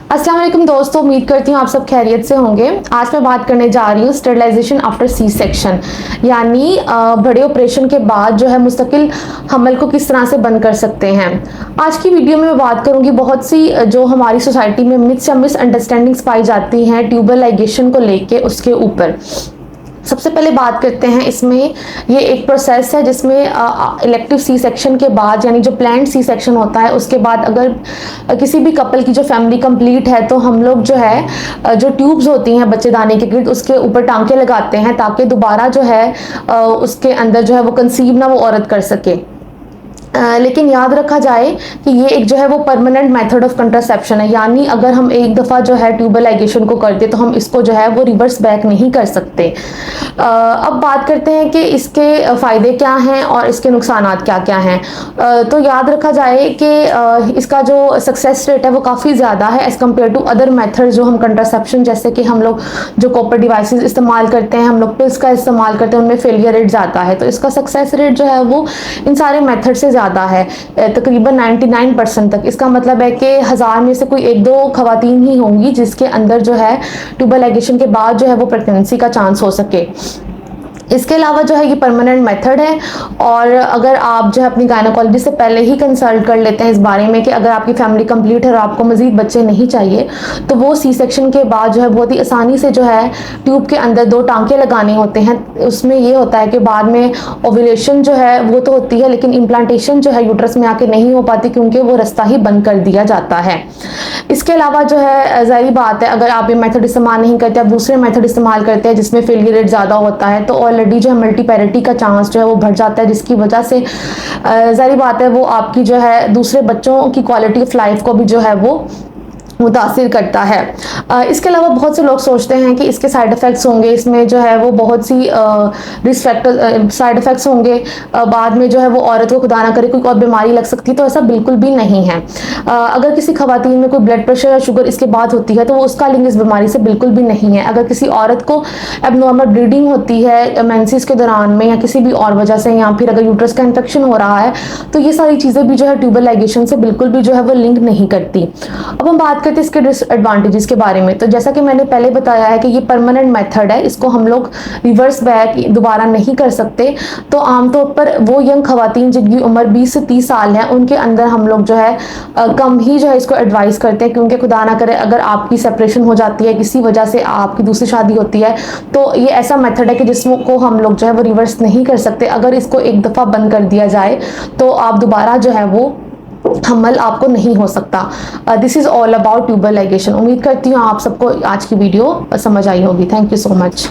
अस्सलाम वालेकुम दोस्तों, उम्मीद करती हूँ आप सब खैरियत से होंगे। आज मैं बात करने जा रही हूँ स्टरलाइजेशन आफ्टर सी सेक्शन, यानी बड़े ऑपरेशन के बाद जो है मुस्तकिल हमल को किस तरह से बंद कर सकते हैं। आज की वीडियो में मैं बात करूँगी बहुत सी जो हमारी सोसाइटी में मिथ्स या मिसअंडरस्टैंडिंग्स पाई जाती हैं ट्यूबल लाइगेशन को लेके, उसके ऊपर। सबसे पहले बात करते हैं, इसमें ये एक प्रोसेस है जिसमें इलेक्टिव सी सेक्शन के बाद, यानी जो प्लान्ड सी सेक्शन होता है उसके बाद अगर किसी भी कपल की जो फैमिली कंप्लीट है तो हम लोग जो है जो ट्यूब्स होती हैं बच्चेदानी के गिर्द, उसके ऊपर टांके लगाते हैं ताकि दोबारा जो है उसके अंदर जो है वो कंसीव ना वो औरत कर सके। लेकिन याद रखा जाए कि ये एक जो है वो परमानेंट मेथड ऑफ कंट्रासेप्शन है, यानी अगर हम एक दफ़ा जो है ट्यूबल लाइगेशन को करते तो हम इसको जो है वो रिवर्स बैक नहीं कर सकते। अब बात करते हैं कि इसके फ़ायदे क्या हैं और इसके नुकसानात क्या क्या हैं। तो याद रखा जाए कि इसका जो सक्सेस रेट है वो काफ़ी ज़्यादा है as compare to other method जो हम कंट्रासेप्शन, जैसे कि हम लोग जो कॉपर डिवाइसेस इस्तेमाल करते हैं, हम लोग पिल्स का इस्तेमाल करते हैं, उनमें फेलियर रेट ज़्यादा है। तो इसका सक्सेस रेट जो है वो इन सारे मेथड से ज़्यादा है, तकरीबन 99% तक। इसका मतलब है कि 1000 में से कोई 1-2 खवातीन ही होंगी जिसके अंदर जो है ट्यूबल लाइगेशन के बाद जो है वो प्रेगनेंसी का चांस हो सके। इसके अलावा जो है ये परमानेंट मेथड है, और अगर आप जो है अपनी गायनोकोलॉजिस्ट से पहले ही कंसल्ट कर लेते हैं इस बारे में कि अगर आपकी फैमिली कंप्लीट है और आपको मजीद बच्चे नहीं चाहिए, तो वो सी सेक्शन के बाद जो है बहुत ही आसानी से जो है ट्यूब के अंदर 2 टांके लगाने होते हैं। उसमें ये होता है कि बाद में ओव्यूलेशन जो है वो तो होती है, लेकिन इम्प्लांटेशन जो है यूट्रस में आके नहीं हो पाती क्योंकि वो रास्ता ही बंद कर दिया जाता है। इसके अलावा जो है ज़ाहिर बात है, अगर आप ये मेथड इस्तेमाल नहीं करते, आप दूसरे मेथड इस्तेमाल करते हैं जिसमें फेलियर रेट ज़्यादा होता है, तो ऑलरेडी जो है मल्टीपैरिटी का चांस जो है वो बढ़ जाता है, जिसकी वजह से ज़ाहिर बात है वो आपकी जो है दूसरे बच्चों की क्वालिटी ऑफ लाइफ को भी जो है वो मुतासिर करता है। इसके अलावा बहुत से लोग सोचते हैं कि इसके साइड इफ़ेक्ट्स होंगे, इसमें जो है वो बहुत सी रिस्क फैक्टर साइड इफ़ेक्ट्स होंगे, बाद में जो है वो औरत को खुदा ना करे कोई और बीमारी लग सकती है, तो ऐसा बिल्कुल भी नहीं है। अगर किसी खवातीन में कोई ब्लड प्रेशर या शुगर इसके बाद होती है तो वो उसका लिंक इस बीमारी से बिल्कुल भी नहीं है। अगर किसी औरत को एबनॉर्मल ब्लीडिंग होती है मेंसेस के दौरान में या किसी भी और वजह से, या फिर अगर यूट्रस का इन्फेक्शन हो रहा है, तो ये सारी चीज़ें भी जो है ट्यूबल लाइगेशन से बिल्कुल भी जो है वो लिंक नहीं करती। अब हम बात करते हैं इसके डिसएडवांटेजेस के बारे में। तो जैसा कि मैंने पहले बताया है कि ये परमानेंट मेथड है, इसको हम लोग रिवर्स बैक दोबारा नहीं कर सकते। तो आमतौर पर वो यंग खवातीन जिनकी उम्र 20 से 30 साल है, उनके अंदर हम लोग जो है कम ही जो है इसको एडवाइस करते हैं, क्योंकि खुदा ना करे अगर आपकी सेपरेशन हो जाती है, किसी वजह से आपकी दूसरी शादी होती है, तो ये ऐसा मेथड है कि जिसको हम लोग जो है वो रिवर्स नहीं कर सकते। अगर इसको एक दफ़ा बंद कर दिया जाए तो आप दोबारा जो है वो हमल आपको नहीं हो सकता। This is all about tubal ligation. उम्मीद करती हूँ आप सबको आज की वीडियो समझ आई होगी। Thank you so much.